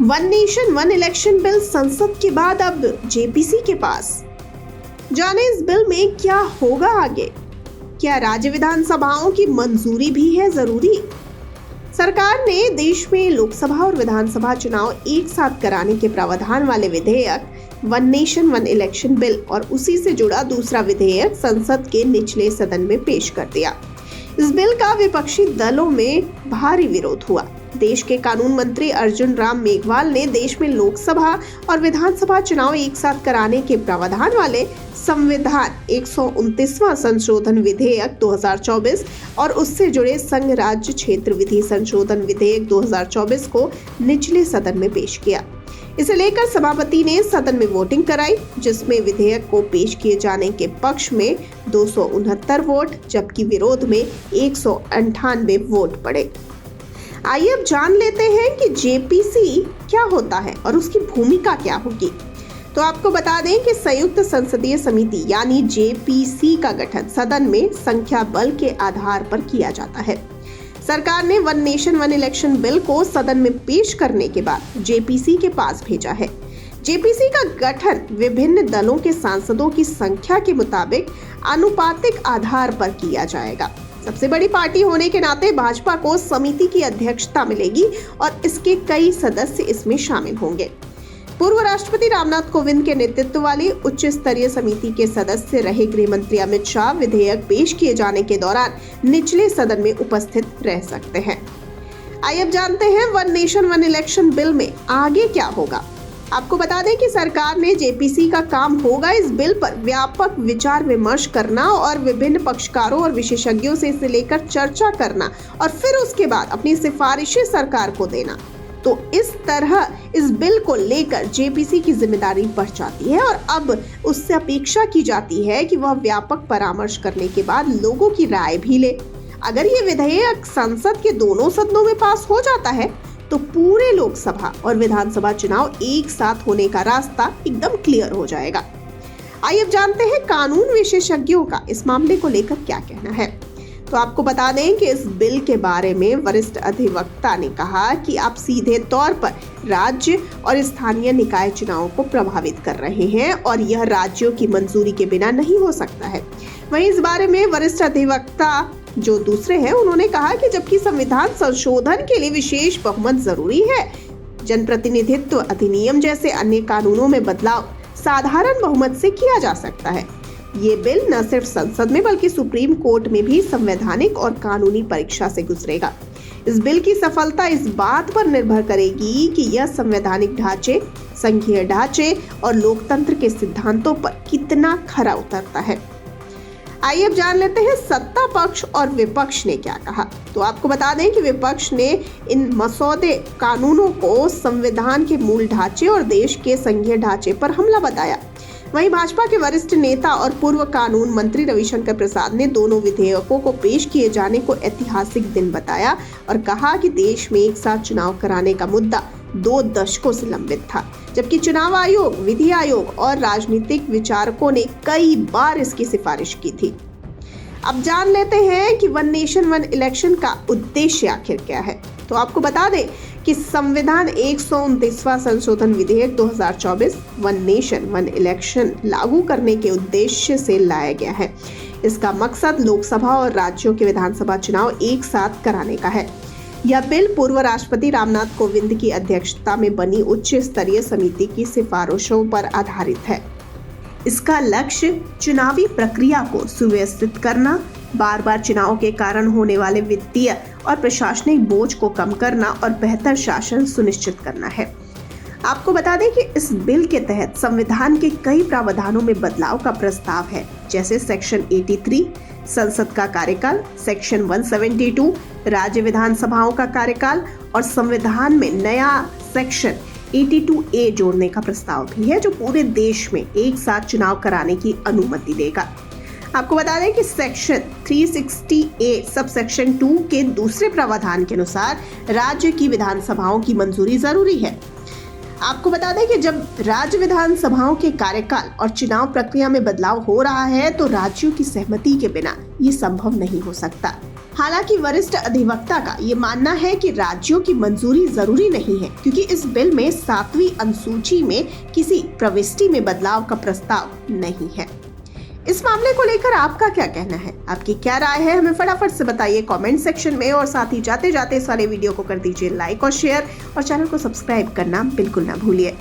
One nation one election bill संसद के बाद अब जेपीसी के पास। जाने इस बिल में क्या होगा आगे। क्या राज्य विधानसभाओं की मंजूरी भी है जरूरी। सरकार ने देश में लोकसभा और विधानसभा चुनाव एक साथ कराने के प्रावधान वाले विधेयक one nation one election bill और उसी से जुड़ा दूसरा विधेयक संसद के निचले सदन में पेश कर दिया। इस बिल का विपक्षी दलों में भारी विरोध हुआ। देश के कानून मंत्री अर्जुन राम मेघवाल ने देश में लोकसभा और विधानसभा चुनाव एक साथ कराने के प्रावधान वाले संविधान 129वां संशोधन विधेयक 2024 और उससे जुड़े संघ राज्य क्षेत्र विधि संशोधन विधेयक 2024 को निचले सदन में पेश किया। इसे लेकर सभापति ने सदन में वोटिंग कराई, जिसमें विधेयक को पेश किए जाने के पक्ष में 269 वोट जबकि विरोध में 198 वोट पड़े। आइए अब जान लेते हैं कि जेपीसी क्या होता है और उसकी भूमिका क्या होगी। तो आपको बता दें कि संयुक्त संसदीय समिति यानी जेपीसी का गठन सदन में संख्या बल के आधार पर किया जाता है। सरकार ने one nation one election bill को सदन में पेश करने के बाद जेपीसी के पास भेजा है। जेपीसी का गठन विभिन्न दलों के सांसदों की संख्या के मुताबिक आनुपातिक आधार पर किया जाएगा। सबसे बड़ी पार्टी होने के नाते भाजपा को समिति की अध्यक्षता मिलेगी और इसके कई सदस्य इसमें शामिल होंगे। पूर्व राष्ट्रपति रामनाथ कोविंद के नेतृत्व वाली उच्च स्तरीय समिति के सदस्य रहे गृह मंत्री अमित शाह विधेयक पेश किए जाने के दौरान निचले सदन में उपस्थित रह सकते हैं। आइए अब जानते हैं one nation one election bill में आगे क्या होगा। आपको बता दें कि सरकार ने जेपीसी का काम होगा इस बिल पर व्यापक विचार विमर्श करना और विभिन्न पक्षकारों और विशेषज्ञों से इसे लेकर चर्चा करना और फिर उसके बाद अपनी सिफारिशें सरकार को देना। तो इस तरह इस बिल को लेकर जेपीसी की जिम्मेदारी बढ़ जाती है और अब उससे अपेक्षा की जाती है कि वह व्यापक परामर्श करने के बाद लोगों की राय भी ले। अगर ये विधेयक संसद के दोनों सदनों में पास हो जाता है तो पूरे लोकसभा और विधानसभा चुनाव एक साथ होने का रास्ता एकदम क्लियर हो जाएगा। आइए अब जानते हैं कानून विशेषज्ञों का इस मामले को लेकर क्या कहना है। तो आपको बता दें कि इस बिल के बारे में वरिष्ठ अधिवक्ता ने कहा कि आप सीधे तौर पर राज्य और स्थानीय निकाय चुनावों को प्रभावित कर रहे हैं और यह राज्यों की मंजूरी के बिना नहीं हो सकता है। वहीं इस बारे में वरिष्ठ अधिवक्ता जो दूसरे हैं उन्होंने कहा कि जबकि संविधान संशोधन के लिए विशेष बहुमत जरूरी है, जनप्रतिनिधित्व अधिनियम जैसे अन्य कानूनों में बदलाव साधारण बहुमत से किया जा सकता है। ये बिल न सिर्फ संसद में बल्कि सुप्रीम कोर्ट में भी संवैधानिक और कानूनी परीक्षा से गुजरेगा। इस बिल की सफलता इस बात पर निर्भर करेगी कि यह संवैधानिक ढांचे, संघीय ढांचे और लोकतंत्र के सिद्धांतों पर कितना खरा उतरता है। आइए अब जान लेते हैं सत्ता पक्ष और विपक्ष ने क्या कहा। तो आपको बता दें कि विपक्ष ने इन मसौदे कानूनों को संविधान के मूल ढांचे और देश के संघीय ढांचे पर हमला बताया। वहीं भाजपा के वरिष्ठ नेता और पूर्व कानून मंत्री रविशंकर प्रसाद ने दोनों विधेयकों को पेश किए जाने को ऐतिहासिक दिन बताया और कहा कि देश में एक साथ चुनाव कराने का मुद्दा 2 दशकों से लंबित था, जबकि चुनाव आयोग, विधि आयोग और राजनीतिक विचारकों ने कई बार इसकी सिफारिश की थी। अब जान लेते हैं कि वन नेशन वन इलेक्शन का उद्देश्य आखिर क्या है। तो आपको बता दें कि संविधान 129वां संशोधन विधेयक 2024 वन नेशन वन इलेक्शन लागू करने के उद्देश्य से लाया गया है। इसका मकसद लोकसभा और राज्यों के विधानसभा चुनाव एक साथ कराने का है। यह बिल पूर्व राष्ट्रपति रामनाथ कोविंद की अध्यक्षता में बनी उच्च स्तरीय समिति की सिफारिशों पर आधारित है। इसका लक्ष्य चुनावी प्रक्रिया को सुव्यवस्थित करना, बार बार चुनाव के कारण होने वाले वित्तीय और प्रशासनिक बोझ को कम करना और बेहतर शासन सुनिश्चित करना है। आपको बता दें कि इस बिल के तहत संविधान के कई प्रावधानों में बदलाव का प्रस्ताव है, जैसे सेक्शन 83 संसद का कार्यकाल, सेक्शन 172 राज्य विधानसभाओं का कार्यकाल और संविधान में नया सेक्शन 82A जोड़ने का प्रस्ताव भी है, जो पूरे देश में एक साथ चुनाव कराने की अनुमति देगा। आपको बता दें कि सेक्शन 360A सब सेक्शन 2 के दूसरे प्रावधान के अनुसार राज्य की विधानसभाओं की मंजूरी जरूरी है। आपको बता दें कि जब राज्य विधानसभाओं के कार्यकाल और चुनाव प्रक्रिया में बदलाव हो रहा है तो राज्यों की सहमति के बिना ये संभव नहीं हो सकता। हालांकि वरिष्ठ अधिवक्ता का ये मानना है कि राज्यों की मंजूरी जरूरी नहीं है, क्योंकि इस बिल में 7वीं अनुसूची में किसी प्रविष्टि में बदलाव का प्रस्ताव नहीं है। इस मामले को लेकर आपका क्या कहना है? आपकी क्या राय है? हमें फटाफट से बताइए कमेंट सेक्शन में। और साथ ही जाते जाते सारे वीडियो को कर दीजिए लाइक और शेयर, और चैनल को सब्सक्राइब करना बिल्कुल ना भूलिए।